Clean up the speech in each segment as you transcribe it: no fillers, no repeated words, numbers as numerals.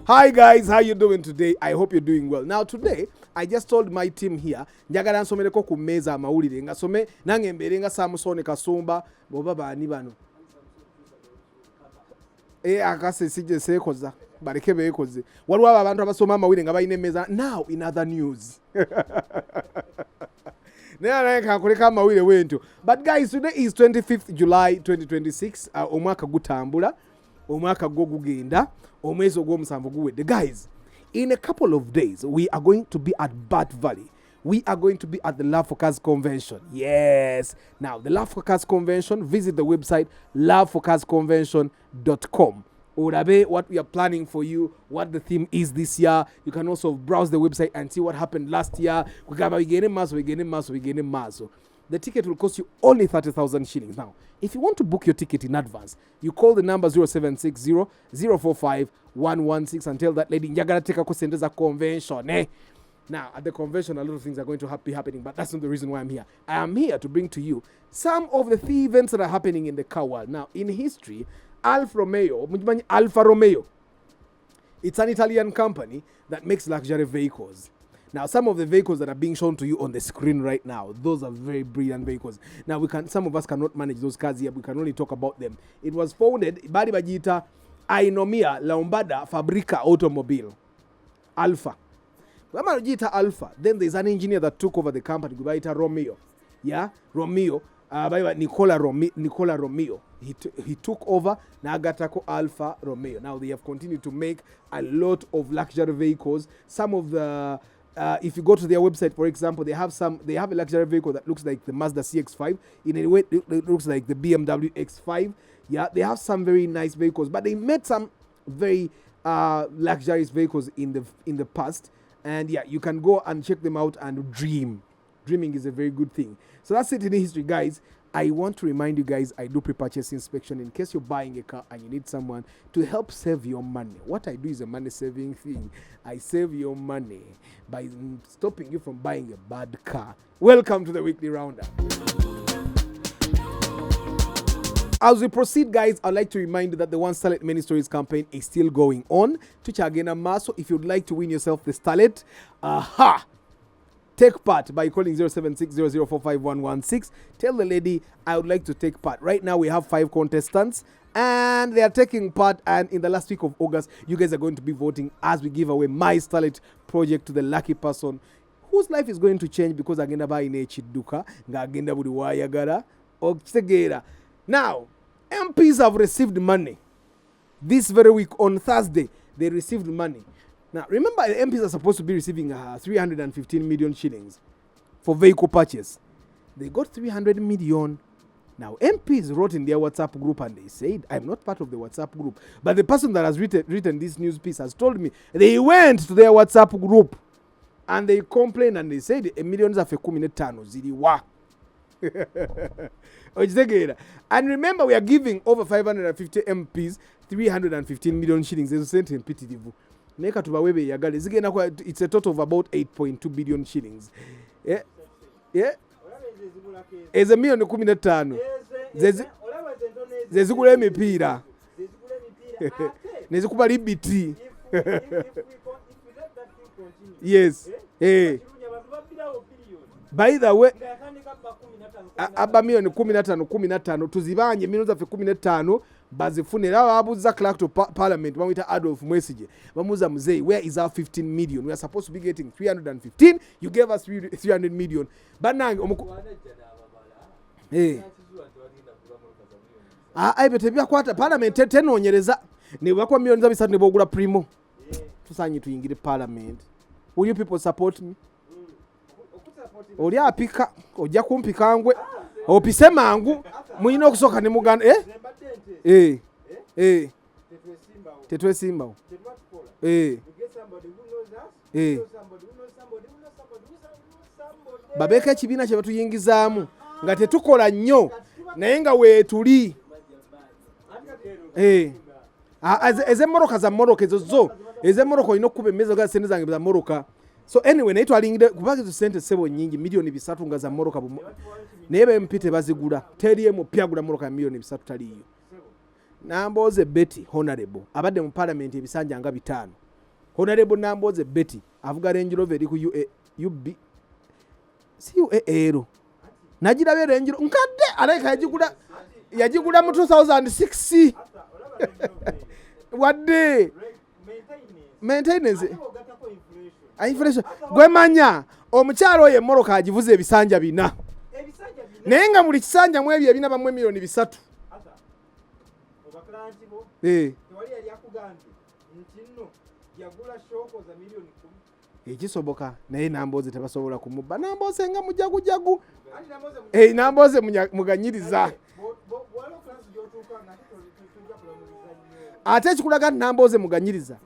Hi guys, how you doing today? I hope you're doing well. Now today, I just told my team here, njagala nsomereko ku meza amawulire nga some nange mbere nga Samusoni Kasumba boba bani bano. Akase sije sekoza bareke bekoze. Waliwo abantu abasoma amawulire nga bayine meza. Now in other news. But guys, today is 25th July 2026. Omwaka gutambula, omwaka gugenda, omwezi ogw'omusanvu guwedde. Guys, in a couple of days, we are going to be at Bat Valley. We are going to be at the Love for Cars Convention. Yes. Now, the Love for Cars Convention, visit the website loveforcarsconvention.com. Urabe, what we are planning for you, what the theme is this year. You can also browse the website and see what happened last year. We getting mass. The ticket will cost you only 30,000 shillings. Now, if you want to book your ticket in advance, you call the number 0760 045 116 and tell that lady, "Njagala take a kusendeza convention." Now, at the convention, a lot of things are going to be happening, but that's not the reason why I'm here. I am here to bring to you some of the key events that are happening in the car world. Now, in history, Alfa Romeo, it's an Italian company that makes luxury vehicles. Now, some of the vehicles that are being shown to you on the screen right now, those are very brilliant vehicles. Now, some of us cannot manage those cars here. We can only talk about them. It was founded by Bajita Ainomia Lombada Fabrica Automobile. Alfa. Alpha. Then there's an engineer that took over the company, Gubaita Romeo. Yeah, Romeo. Nicola Romeo. He took over Nagatako Alfa Romeo. Now they have continued to make a lot of luxury vehicles. Some of the if you go to their website, for example, they have a luxury vehicle that looks like the Mazda CX-5. In a way, it looks like the BMW X5. Yeah, they have some very nice vehicles, but they made some very luxurious vehicles in the past. And yeah, you can go and check them out and dream. Dreaming is a very good thing. So that's it in history, guys. I want to remind you guys, I do pre-purchase inspection in case you're buying a car and you need someone to help save your money. What I do is a money-saving thing. I save your money by stopping you from buying a bad car. Welcome to the Weekly Roundup. As we proceed, guys, I'd like to remind you that the One Starlet Many Stories campaign is still going on. Tuchagena Maso, if you'd like to win yourself the Starlet, take part by calling 0760045116. Tell the lady, I would like to take part. Right now, we have 5 contestants, and they are taking part. And in the last week of August, you guys are going to be voting as we give away my Starlet project to the lucky person whose life is going to change because agenda ba ine chiduka nga agenda buli wayagala okitegeera. Now, MPs have received money. This very week on Thursday, they received money. Now, remember, the MPs are supposed to be receiving 315 million shillings for vehicle purchase. They got 300 million. Now, MPs wrote in their WhatsApp group and they said, I'm not part of the WhatsApp group. But the person that has written this news piece has told me they went to their WhatsApp group and they complained and they said, a million za fekumine tano ziliwa. And remember, we are giving over 550 MPs 315 million shillings. It's a total of about 8.2 billion shillings. Yeah. Is a million kumina tano. Zezigule mipira. Nezikuba libiti. Yes. By the way, aba milioni 15 tuzibanye milioni za 15 bazifunira babuza clerk to parliament bamwita Adolf Mwesige bamuza muzei, where is our 15 million? We are supposed to be getting 315. You gave us 300 million. Banange betebya kwata parliament tenonyereza ne bakwa milioni za 3 ne bogula primo tusanyi tuyingire parliament. Will you people support me? Oli apika ojja kumpika ngwe opise mangu muyina okusoka ne muganda tetwesimba babeka ekibiina kye batuyingizaamu nga tetukola nnyo naye nga weetuli ez'emmoroka za mmoroka ezo ez'emmoroka olina okkuba emmeza ga sente zange za mmoroka. So anyway, naitwa alingide kubanga sente sebo nyingi milioni 3 nga za moroka nebe mpite bazigula teriye mu pyagula moroka milioni 3 taliyo. Namboze Betty Honorable abadde mu parliament ebisanja nga 5 Honorable Namboze Betty avuga Range Rover eri ku UB si UAero nagira Range Rover nkadde aleka yagigula mu 2006 wadde maintenance inflation gwemanya omukyalo oyo emmoloka agivuze ebisanja 4 naye nga buli kisanja mu ebyo ebina bamwe miliyoni 3 ekisoboka naye Namboze tebasobola kumubba. Namboze nga mujagujagu Namboze muganyiriza ate ekikulaga Namboze muganyiriza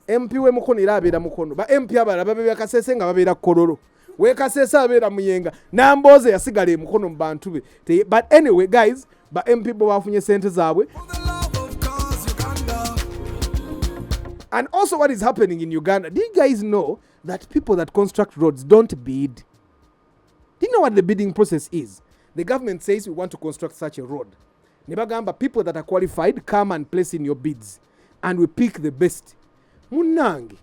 MP we mukono era abeera mukono ba MP abalala babeera Kasese nga babeera Kololo we Kasese abeera Muyenga Namboze yasigala mukono mu bantu be. But anyway guys, ba MP bo bafunye sente zaabwe. And also what is happening in Uganda, do you guys know that people that construct roads don't bid? Do you know what the bidding process is? The government says we want to construct such a road. Nebagamba, people that are qualified come and place in your bids and we pick the best. Munange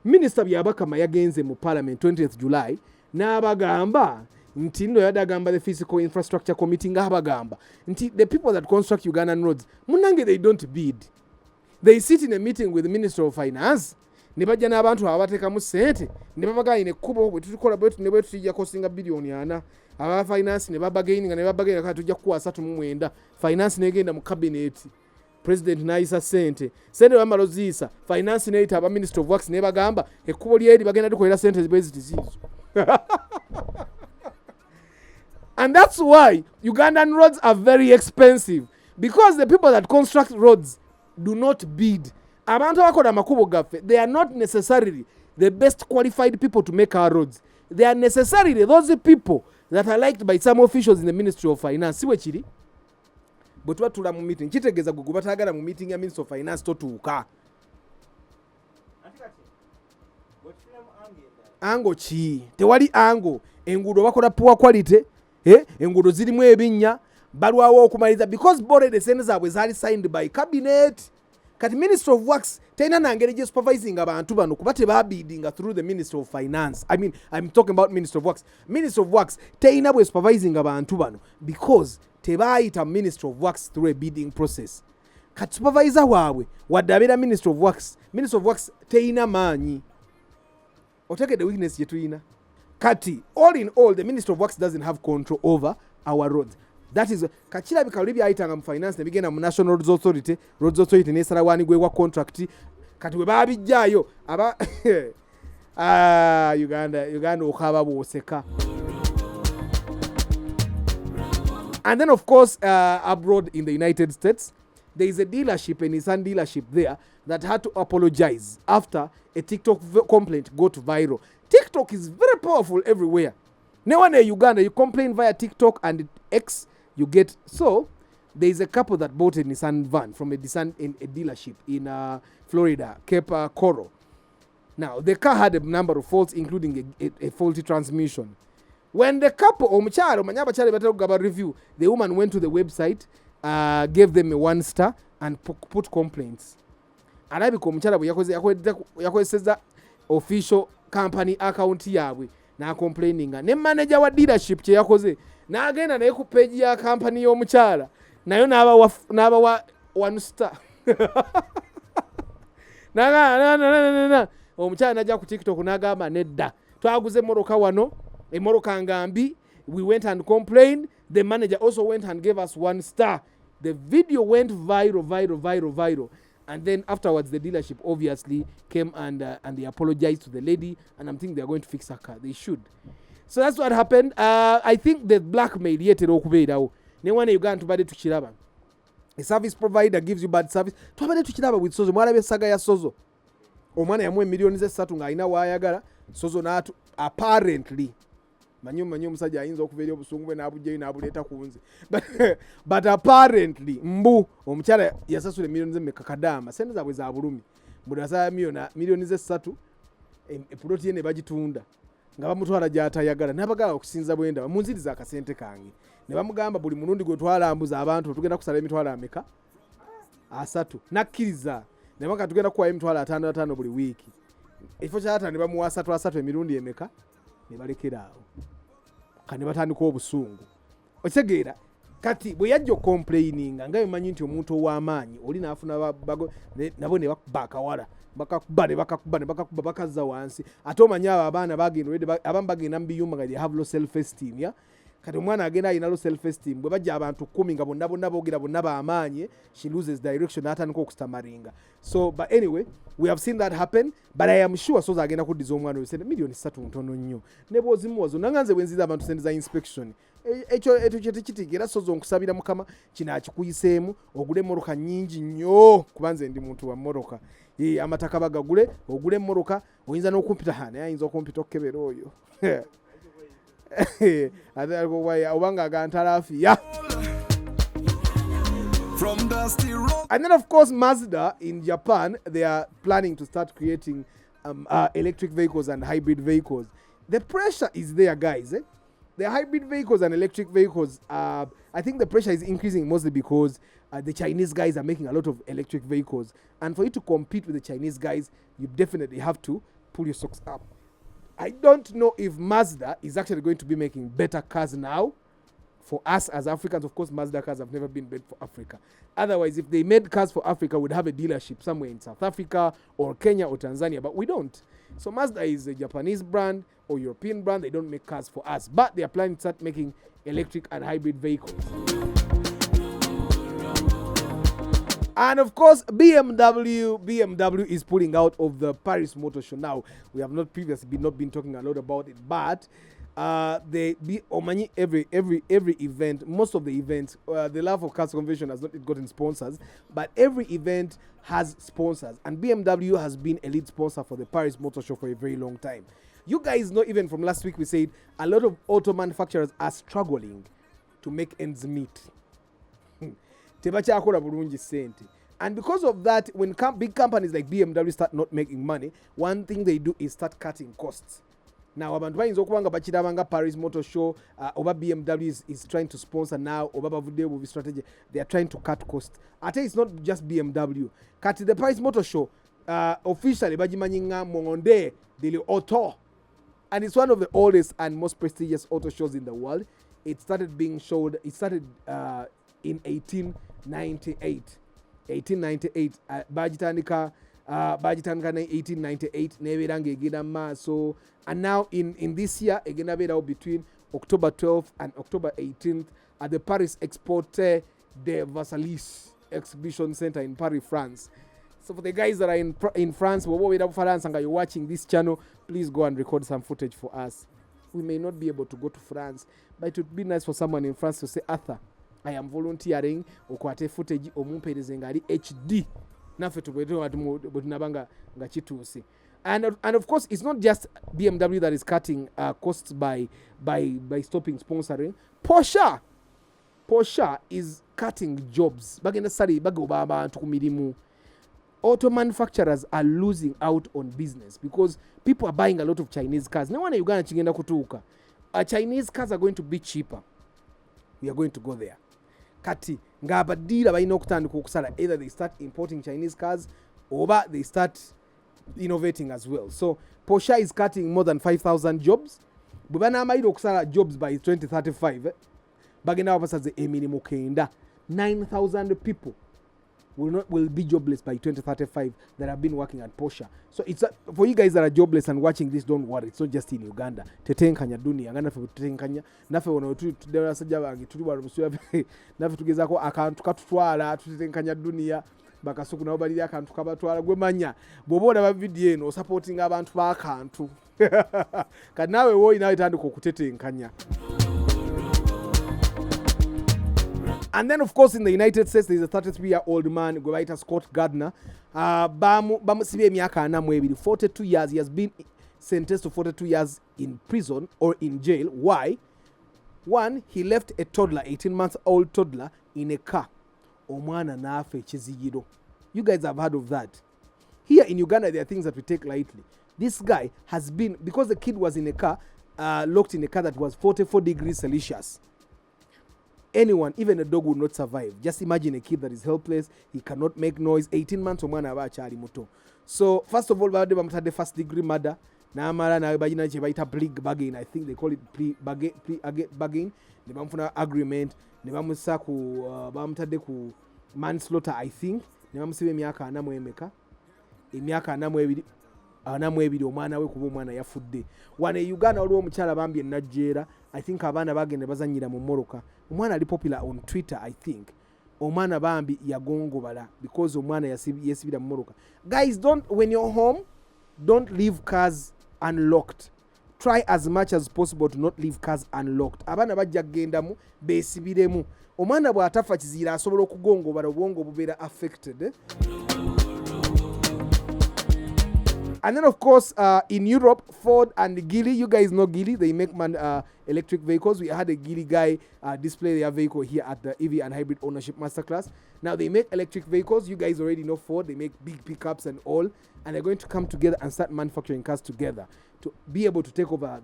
Minister Byabakama yagenze mu Parliament 20th July n'abagamba nti nno yadagamba the Physical Infrastructure Committee ng'abagamba nti the people that construct Ugandan roads munange they don't bid. They sit in a meeting with the Minister of Finance ne bajja n'abantu abateekamu ssente ne babagayina ekkubo bwe tutukola bwe ne bwe tujja kosinga biliyoni 4 aba finance ne babagayinga ne babagayina kati tujja kuwa 39 finance negenda mu cabinet president naisa sente bamala oziisa finance neita aba Minister of Works ne bagamba ekkubo lyeri bagenda tukolera sente zizo. And that's why Ugandan roads are very expensive, because the people that construct roads do not bid. Abantu abakola makubo gaffe, they are not necessarily the best qualified people to make our roads. They are necessarily those people that are liked by some officials in the Ministry of Finance. Siwe chiri bwe tuba tula mu meeting kitegeeza gwe batagala mu meeting ya Ministry of Finance totuuka ango ki tewali ango enguudo bakola poor quality enguudo zirimu ebinnya balwawo okumaliza because board the sente zaabwe zaali signed by cabinet. Kati Minister of Works tena nangere je supervising abantu bano kuba tebabiddinga through the Minister of Finance. I'm talking about Minister of Works. Minister of Works tena bwe supervising abantu bano because tebaayita Minister of Works through a bidding process. Kati supervisor waabwe wadabira Minister of Works. Minister of Works teina maanyi. Otake the weakness yetuina. Kati all in all the Minister of Works doesn't have control over our roads. That is kachira bikali byayitanga mu finance ne bigenda mu National Roads Authority ne sarawani gwe contract kati we babijjayo aba Uganda okaba bwoseka. And then of course abroad in the United States there is a dealership, a Nissan dealership there that had to apologize after a TikTok complaint got viral. TikTok is very powerful everywhere. No one in Uganda, you complain via TikTok and X, you get. So there is a couple that bought a Nissan van from a dealership in Florida, Cape Coral. Now the car had a number of faults, including a faulty transmission. When the couple review, the woman went to the website, gave them a 1 star and put complaints. And I become yakozesa official company account yawe na complaining ne manager wa dealership kye yakoze na agenda naye ku page ya company y'omukyala nayo n'aba wa 1 star na omukyala najja ku TikTok n'agamba nedda twaguze moroka wano emoroka ngambi. We went and complained. The manager also went and gave us 1 star. The video went viral. And then afterwards, the dealership obviously came and they apologized to the lady. And I'm thinking they're going to fix her car. They should. So that's what happened. I think the blackmail yet okubeerawo. Ne wana Uganda tubadde tukiraba. A service provider gives you bad service. Tubadde tukiraba with Sozo. Mwalabe saga ya Sozo. Omwana yamuwa millions 3 ng'alina w'ayagala. Sozo n'atu apparently. Manyo musajja ayinza okubeera obusungu bwe n'abujjayo n'abuleeta ku nze. But apparently mbu omukyala yasasula millions kadama sente zaabwe za bulumi. Mbu yasala millions 3 epuloti ye ne bagitunda nga bamutwala gy'atayagala n'abagala okusinza bwenda munziriza akasente kange. Ne bamugamba buli mulundi gwe twalambuza abantu tugenda kusala emitwalo ameka 3 nakkiriza ne baka tugenda kuwa emitwalo 5 buli wiiki. Efo kyata ne bamuwa 3 emirundi emeka ne balekera awo kane batandika obusungu okitegeera kati bwe yajja complaininga nga bimanyi nti omuntu ow'amaanyi oli naafuna nabo ne bakuba akawala bakakuba bakazza wansi ate omanyi abo abaana bagenda abamu bagenda mu biyumba nga they have low self esteem ya kati omwana agenda alina low self esteem bwe bajja abantu 10 nga bonna boogera bonna b'amaanyi she loses direction n'atandika okustamaringa. So but anyway we have seen that happen, but I am sure so agenda kuddiza omwana oyo million 3 ntono nnyo ne bwozimuwazo nanganze bwenziza abantu sente za inspection ekyo kyetikitigera sozo nkusabira mukama kino akikuyiseemu ogule emmoroka nnyingi nnyo kubanze ndi muntu wa mmoroka amataka bagagule ogule emmoroka oyinza n'okumpita naye ayinza okumpita okukebera oyo obanga agantalafiya. And then of course Mazda in Japan, they are planning to start creating electric vehicles and hybrid vehicles. The pressure is there, guys. The hybrid vehicles and electric vehicles, I think the pressure is increasing mostly because the Chinese guys are making a lot of electric vehicles. And for you to compete with the Chinese guys, you definitely have to pull your socks up. I don't know if Mazda is actually going to be making better cars now. For us as Africans, of course, Mazda cars have never been made for Africa. Otherwise, if they made cars for Africa, we'd have a dealership somewhere in South Africa or Kenya or Tanzania, but we don't. So Mazda is a Japanese brand or European brand. They don't make cars for us, but they are planning to start making electric and hybrid vehicles. And of course, BMW is pulling out of the Paris Motor Show now. We have not previously been talking a lot about it, but every event, most of the events, the Love of Cars Convention has not yet gotten sponsors, but every event has sponsors, and BMW has been a lead sponsor for the Paris Motor Show for a very long time. You guys know, even from last week, we said a lot of auto manufacturers are struggling to make ends meet. And because of that, when big companies like BMW start not making money, one thing they do is start cutting costs. Now, abantu bayinza okubanga bakirabanga Paris Motor Show, oba BMW is trying to sponsor now, oba bavuddeyo movie strategy, they are trying to cut costs. Ate it's not just BMW. Kati the Paris Motor Show, officially bagimanyi nga Monde de l'Auto. And it's one of the oldest and most prestigious auto shows in the world. It started being showed, in 1898. 1898, bagitandika 1898 neberanga egenda maaso, and now in this year egenda beerawo between October 12th and October 18th at the Paris Exporte de Versailles Exhibition Center in Paris, France. So for the guys that are in France, you're watching this channel, please go and record some footage for us. We may not be able to go to France, but it would be nice for someone in France to say, Arthur, I am volunteering okwate footage omumpereze nga ali HD naffe tunabanga nga kituuse. And of course it's not just BMW that is cutting costs by stopping sponsoring. Porsche is cutting jobs. Bagenda sali bagoba abantu ku mirimu. Auto manufacturers are losing out on business because people are buying a lot of Chinese cars. No one in Uganda chingenda kutuuka. Chinese cars are going to be cheaper. We are going to go there. Kati nga abadira balina okutandika okusala, either they start importing Chinese cars or they start innovating as well. So Porsche is cutting more than 5,000 jobs. Bwe banaamalira okusala jobs by 2035, bagenda babasaze emirimu kenda. 9,000 people will be jobless by 2035 that have been working at Porsche. So it's for you guys that are jobless and watching this, don't worry, it's not just in Uganda. Tetenkanya dunia ngana fe tetenkanya nafe ono tudera sajja bangi tuli barusuya nafe tugezako akantu katutwala tutetenkanya dunia bakasuku nabo bali akantu kabatwala gwe manya bobona ba video eno supporting abantu ba akantu kati nawe woyi nawe tandika okutetenkanya. And then, of course, in the United States, there's a 33-year-old man, Scott Gardner. 42 years. He has been sentenced to 42 years in prison or in jail. Why? One, he left a toddler, 18-month-old toddler, in a car. Omwana nafe chizigiro. You guys have heard of that. Here in Uganda, there are things that we take lightly. This guy has been, because the kid was in a car, locked in a car that was 44 degrees Celsius. anyone, even a dog, will not survive. Just imagine a kid that is helpless, he cannot make noise, 18 months omwana aba akyali muto. So first of all babadde bamutadde first degree murder, n'amala nawe balina kye bayita plea bargain, I think they call it plea bargain, ne bamufuna agreement, ne bamussa ku bamutadde ku manslaughter, I think, ne bamusiba emyaka 42 omwana we kuba omwana yafudde. Wano e Uganda waliwo omukyala bambi enajjeera, I think abaana bagenda bazannyira mu mmoroka, omwana ali popular on Twitter, I think omwana bambi yagongobala because omwana yesibira mu mmoroka. Guys, when you're home, don't leave cars unlocked. Try as much as possible to not leave cars unlocked. Abaana bajja kugendamu beesibiremu. Omwana bw'atafa kiziira asobola okugongobala, obwongo bubeera affected. And then, of course, in Europe, Ford and Geely, you guys know Geely, they make electric vehicles. We had a Geely guy display their vehicle here at the EV and Hybrid Ownership Masterclass. Now, they make electric vehicles. You guys already know Ford. They make big pickups and all. And they're going to come together and start manufacturing cars together to be able to take over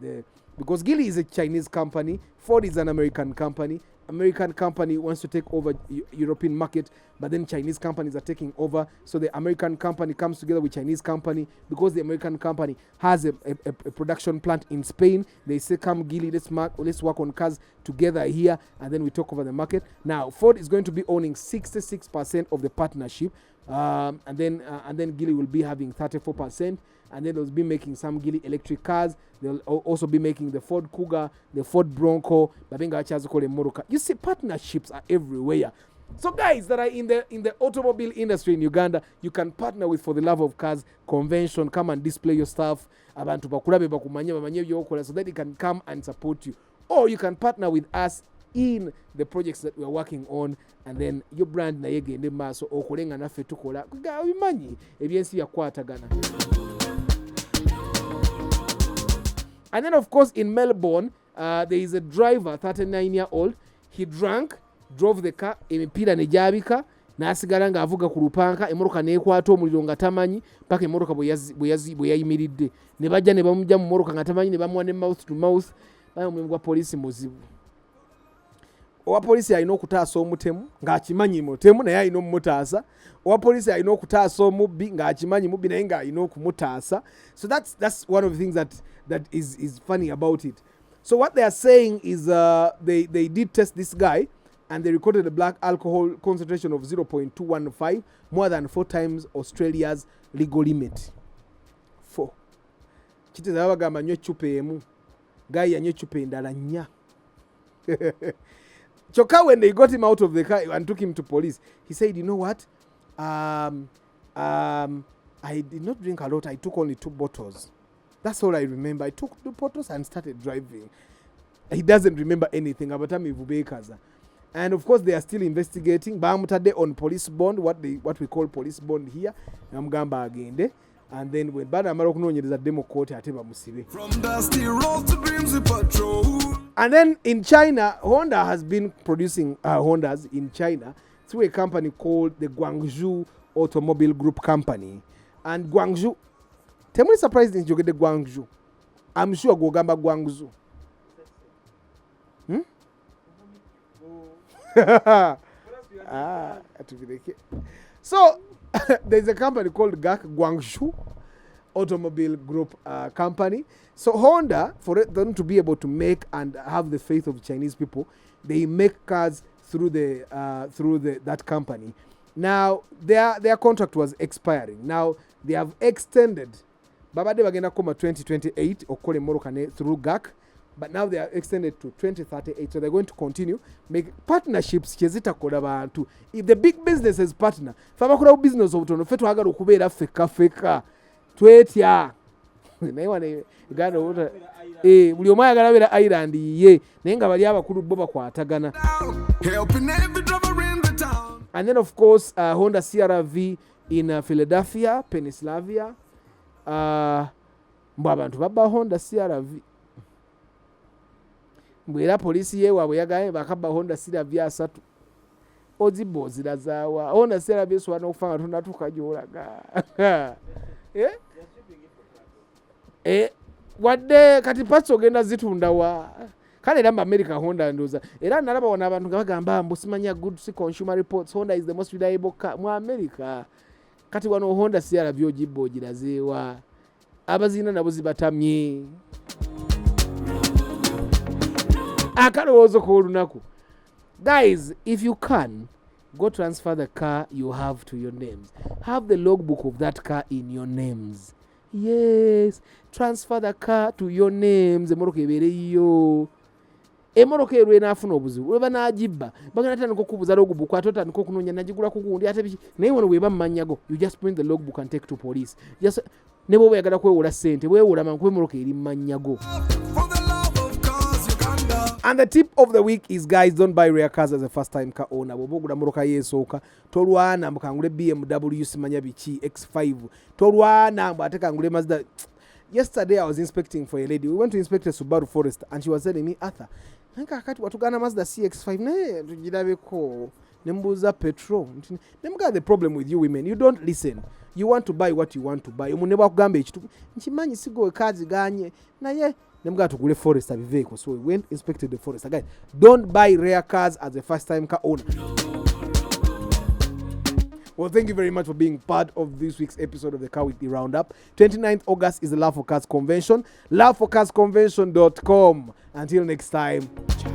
because Geely is a Chinese company. Ford is an American company. American company wants to take over European market, but then Chinese companies are taking over. So the American company comes together with Chinese company because the American company has a production plant in Spain. They say, come Geely, let's work on cars together here, and then we take over the market. Now, Ford is going to be owning 66% of the partnership, and then Geely will be having 34%. And then they'll be making some Geely electric cars. They'll also be making the Ford Kuga, the Ford Bronco, you see, partnerships are everywhere. So guys that are in the automobile industry in Uganda, you can partner with For the Love of Cars convention. Come and display your stuff so that they can come and support you. Or you can partner with us in the projects that we are working on, and then your brand na yegende maso okolenga naffe tukola bimanyi ebyensi byakwatagana. And then, of course, in Melbourne, there is a driver, 39-year-old. He drank, drove the car, emipira ne jabika, n'asigala ng'avuga ku lupanka, emmotoka n'ekwata omuliro nga tamanyi, paka emmotoka bwe yayimiridde. Ne bajja ne bamujja mu mmotoka nga tamanyi, ne bamuwa ne mouth to mouth. Omulimu gwa poliisi muzibu. Owa poliisi alina okutaasa omutemu ng'akimanyi mutemu naye alina omumutaasa. Owa poliisi alina okutaasa omubbi ng'akimanyi mubbi naye ng'alina okumutaasa. So that's one of the things that is funny about it. So what they are saying is they did test this guy, and they recorded a black alcohol concentration of 0.215, more than 4 times Australia's legal limit. 4. Kiteza bagamba nnyo eccupa emu, guy yanywa eccupa endala nnya. Choka, when they got him out of the car and took him to police, he said, you know what? I did not drink a lot. I took only 2 bottles. That's all I remember. I took 2 bottles and started driving. He doesn't remember anything about Ivubekaza. And of course, they are still investigating. Bamutade on police bond, what we call police bond here. Namgamba agende. And then when Bana Marokuno is a demo court at Musibe. From dusty road to dreams of patrol. And then in China, Honda has been producing Hondas in China through a company called the Guangzhou Automobile Group Company. And Guangzhou, tell me surprised that you get the Guangzhou. I'm sure Gogamba Guangzhou. So there's a company called Guangzhou Automobile Group Company. So Honda, for them to be able to make and have the faith of Chinese people, they make cars through that company. Now their contract was expiring. Now they have extended. Babade bagenda koma 2028 okole morokane through GAC. But now they are extended to 2038. So they're going to continue make partnerships. If the big businesses partner, famakura business of tono fetu hagaro kubera feka twetia. Uganda water. Buli omwe ayagala bera island ye naye nga bali abakulu bo bakwatagana. And then of course Honda CR-V in Philadelphia, Pennsylvania. Mbabantu baba Honda CR-V. Mbwera polisi yewaabwe yagaye bakabba Honda CR-V 3 ozibo zirazawa Honda CR-V swana okufa nga tonatuuka gy'olaga wadde kati parts ogenda zitunda wa kale era mu America Honda ndoza era nalaba wana abantu nga bagamba mbu simanya good si consumer reports Honda is the most reliable car mu America kati wano Honda CRV ogibbo girazeewa abazina nabo zibatamye akalowoozo k'olunaku. Guys, if you can go transfer the car you have to your names. Have the logbook of that car in your names. Yes, transfer the car to your names. Emoroka ebeereyo. Emoroka erwe naafuna obuzibu weba n'agibba bagenda tandika okubuza logbook ate otandika okunoonya nagigula ku gundi ate biki naye wano weba mu mannyago you just print the logbook and take to police. Just ne bw'oba oyagala kwewola ssente weewola mangu emoroka eri mu mannyago. And the tip of the week is, guys, don't buy rare cars as a first-time car owner. Bobogula moroka yesoka tolwana mbukangule BMW simanya biki X5 tolwana mbate kangule Mazda. Yesterday I was inspecting for a lady. We went to inspect a Subaru Forester and she was telling me, Arthur, nanka akati watugana Mazda CX5 ne tujirabeko nembuza petrol. Nemga the problem with you women, you don't listen. You want to buy what you want to buy. Umuneba kugambe ekitu nkimanyi sigo kazi ganye naye nemga tugule Forester vehicle. So we went inspected the Forester. Guys, don't buy rare cars as a first time car owner. Well, thank you very much for being part of this week's episode of the Car Weekly Roundup. 29th August is the Love for Cars Convention. LoveForCarsConvention.com. Until next time. Ciao.